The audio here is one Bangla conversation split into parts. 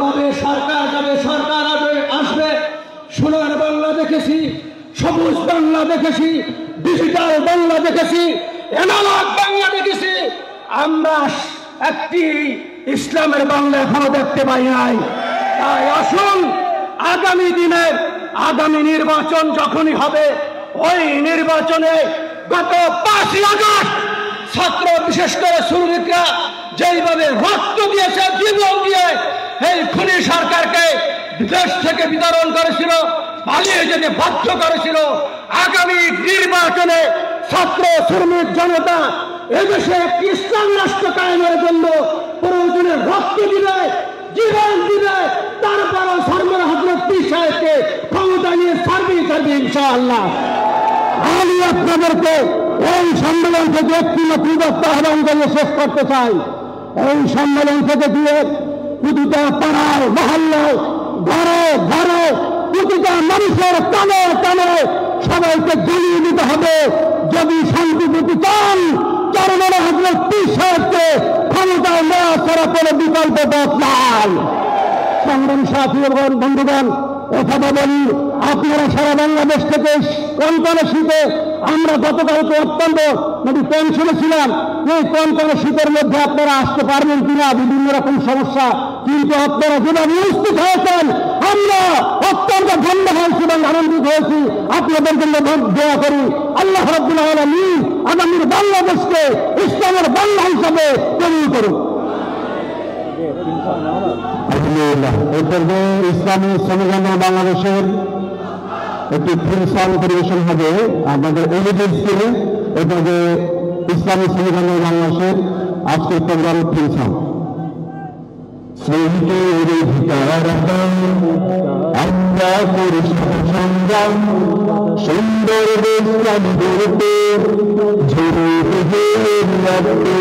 হবে, সরকার যাবে, সরকার আসবে। সোনার বাংলা দেখেছি, সবুজ বাংলা দেখেছি, ডিজিটাল বাংলা দেখেছি, অ্যানালগ বাংলা দেখেছি। আমরা একটি ইসলামের বাংলা এখনো দেখতে পাই নাই। তাই আসুন, আগামী দিনে আগামী নির্বাচন যখনই হবে, ওই নির্বাচনে গত 5ই আগস্ট ছাত্র বিশেষ করে শ্রমিকরা যেইভাবে রক্ত দিয়েছে, জীবন দিয়ে এই খুনি সরকারকে দেশ থেকে বিতরণ করেছিল, পালিয়ে যেতে বাধ্য করেছিল, আগামী নির্বাচনে ছাত্র শ্রমিক জনতা এদেশে একটি ইসলামী রাষ্ট্র কায়েমের জন্য প্রয়োজনে রক্ত দিবে, জীবন দিবে। তারপরও সরকার হযরত পীর সাহেবকে ক্ষমতা নিয়ে ছাড়বে ইনশাআল্লাহ। আমি আপনাদেরকে এই সম্মেলন থেকে একটি নথিবদ্ধ আহ্বান জানিয়ে শেষ করতে চাই। এই সম্মেলন থেকে দিয়ে প্রতিটা পাড়ায়, মহল্লায়, ঘরে ঘরে, প্রতিটা মানুষের কানে কানে সবাইকে জানিয়ে দিতে হবে, যদি শান্তি পেতে চান, চরমনে হযরত পীর সাহেবকে ক্ষমতায় নেওয়া ছাড়া কোনো বিকল্প পথ নাই। সংগ্রামী সাথী এবং বন্ধুগণ, কথা বলি, আপনারা সারা বাংলাদেশ থেকে কনকনে শীতে, আমরা গতকালকে অত্যন্ত টেনশনে ছিলাম এই কনকনে শীতের মধ্যে আপনারা আসতে পারবেন কিনা, বিভিন্ন রকম সমস্যা। কিন্তু আপনারা যেভাবে উপস্থিত হয়েছেন, আমরা অত্যন্ত ধন্য হয়েছি এবং আনন্দিত হয়েছি। আপনাদের জন্য দোয়া করি, আল্লাহ রাব্বুল আলামিন আগামীর বাংলাদেশকে ইসলামের বাংলা হিসাবে কবুল করুন। এই পর্যায়ে ইসলামী সংবিধান বাংলাদেশের একটি থিম সং পরিবেশন হবে আপনাদের এলিডেন্স স্কুলে। এটা যে ইসলামী সংবিধান বাংলাদেশের আজকের প্রোগ্রামের থিম সং। শ্রমিকের অধিকার আমরা করি সংগ্রাম, সুন্দর দেশ গড়তে ঝরে রাখতে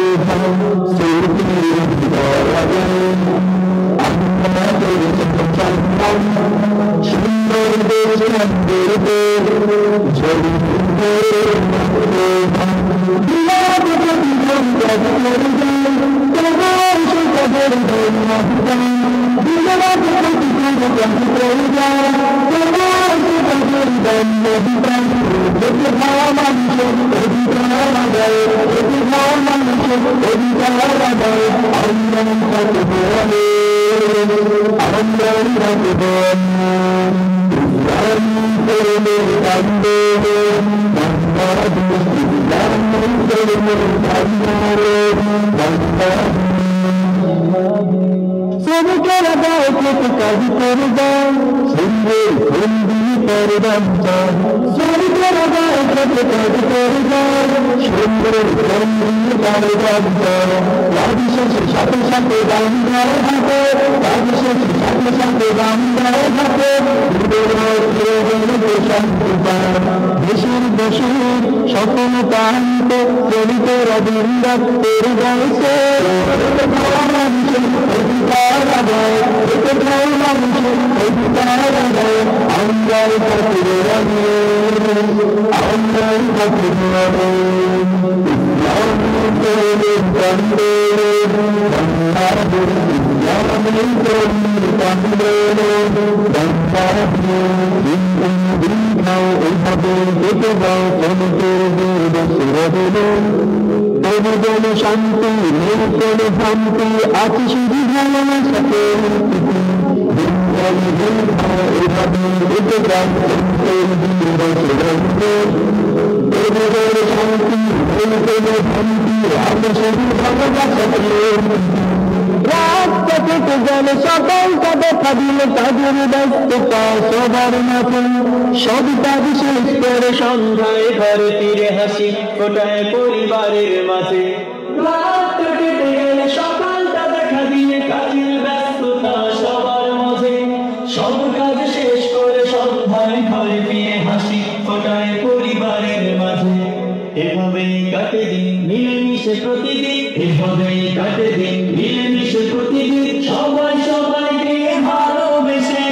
শ্রমিকের অধিকার সুন্দর দেশ গড়তে ঝরে শ্রমিকের আদায় থেকে কাজ করে যান, সুন্দর বন্দি পরদান চান। শ্রমিকের আদায় থেকে কাজ করে যান, সুন্দর বন্দি পরদান চান। রাজি শেষের সাথে সাথে বাংলার হাতে, রাজি শেষের সাথে সাথে বাংলার হাতে শান্তি পান। দেশের দেশের সকল প্রান্ত শ্রমিকের অধিকার করে যাইছে। শান্তি নেই কোনো ভ্রান্তি, আছে শুধু ভালোবাসাতে। রাত কেটে গেলে সকালটা দেখা দিলে তাদের ব্যস্ততা সবার মাঝে, সব কাজ শেষ করে সন্ধ্যায় ঘরে ফিরে হাসি ফোটায় পরিবারের মাঝে। রাত কেটে গেলে সকালটা দেখা দিলে কাজের ব্যস্ততা সবার মাঝে, সব কাজ শেষ করে সন্ধ্যায় ঘরে ফিরে হাসি ফোটায় পরিবারের মাঝে। এভাবেই কাটে দিন মিলেমিশে প্রতিদিন, এভাবেই কাটে দিন মিলেমিশে প্রতিদিন। সবাই সবাইকে ভালোবেসে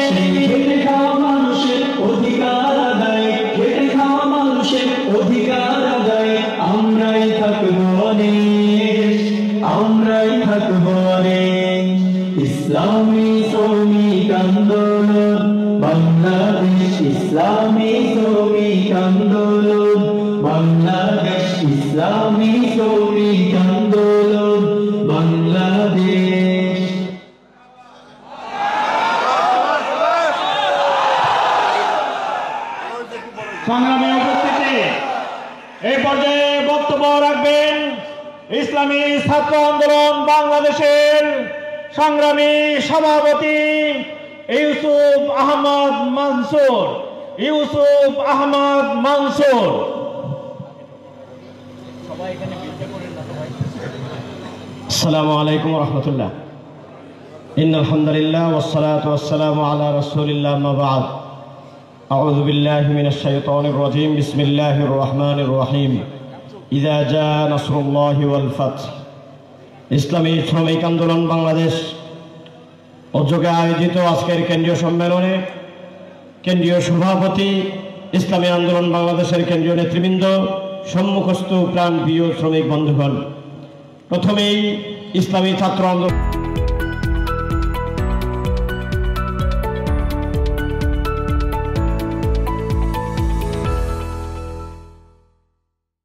খেটে খাওয়া মানুষের অধিকার আদায়, খেটে খাওয়া মানুষের অধিকার আদায়। আমরাই থাকবো অনেক, আমরাই থাকবো অনেক। ইসলামী শ্রমিক আন্দোলন, বাংলাদেশ ইসলামী শ্রমিক আন্দোলন, বাংলাদেশ। সংগ্রামী উপস্থিতি, এই পর্যায়ে বক্তব্য রাখবেন ইসলামী ছাত্র আন্দোলন বাংলাদেশের সংগ্রামী সভাপতি ইউসুফ আহমদ মানসুর। ইউসুফ আহমদ মানসুর। আসসালামু আলাইকুম ওয়া রাহমাতুল্লাহ। ইন্নাল হামদুলিল্লাহ ওয়াস সালাতু ওয়াস সালামু আলা রাসূলিল্লাহ আম্মা বা'দ। আউযু বিল্লাহি মিনাশ শাইতানির রাজীম। বিসমিল্লাহির রহমানির রহিম। ইযা জা নাসরুল্লাহি ওয়াল ফাত। ইসলামী শ্রমিক আন্দোলন বাংলাদেশ উদ্যোগে আয়োজিত আজকের কেন্দ্রীয় সম্মেলনে কেন্দ্রীয় সভাপতি, ইসলামী আন্দোলন বাংলাদেশের কেন্দ্রীয় নেতৃবৃন্দ, সম্মুখস্থ প্রাণপ্রিয় শ্রমিক বন্ধুগণ, প্রথমেই ইসলামী ছাত্র আন্দোলন